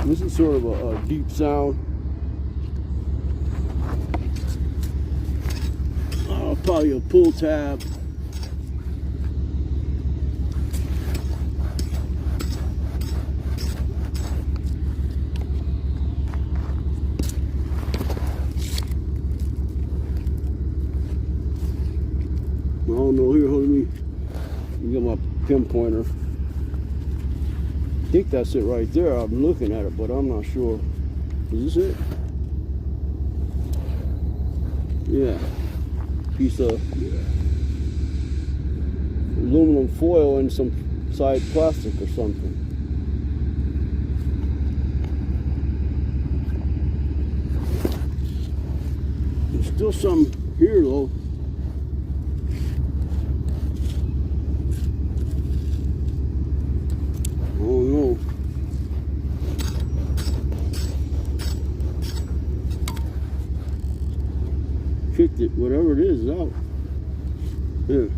This is sort of a deep sound. Probably a pull tab. I don't know here, hold me. Get my pinpointer. I think that's it right there. I'm looking at it, but I'm not sure. Is this it? Yeah. Piece of aluminum foil and some side plastic or something. There's still some here though. Oh no. Kicked it, whatever it is out. Here.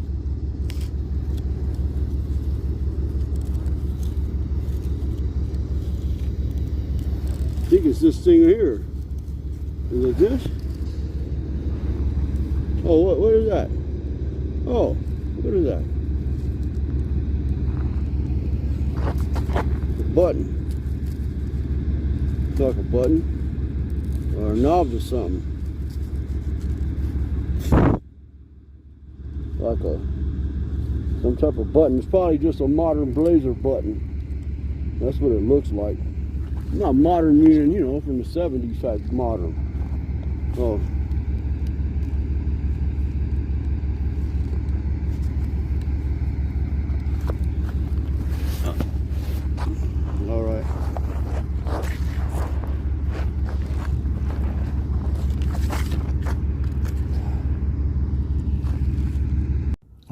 I think it's this thing here. Is it this? Oh, what is that? Oh, what is that? A button. It's like a button. Or a knob or something. Like some type of button. It's probably just a modern Blazer button. That's what it looks like. Not modern meaning, you know, from the 70s type modern. Oh. All right.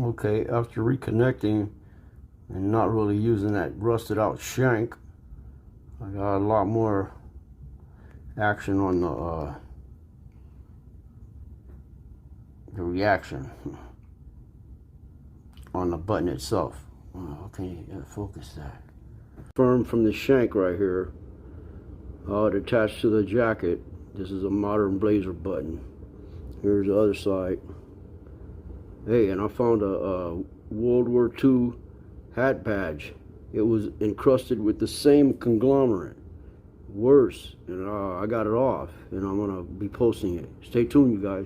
Okay, after reconnecting and not really using that rusted out shank, I got a lot more action on the reaction on the button itself. Oh, can you focus that? Firm from the shank right here. It attached to the jacket. This is a modern Blazer button. Here's the other side. Hey, and I found a World War II hat badge. It was encrusted with the same conglomerate. Worse. And I got it off, and I'm gonna be posting it. Stay tuned, you guys.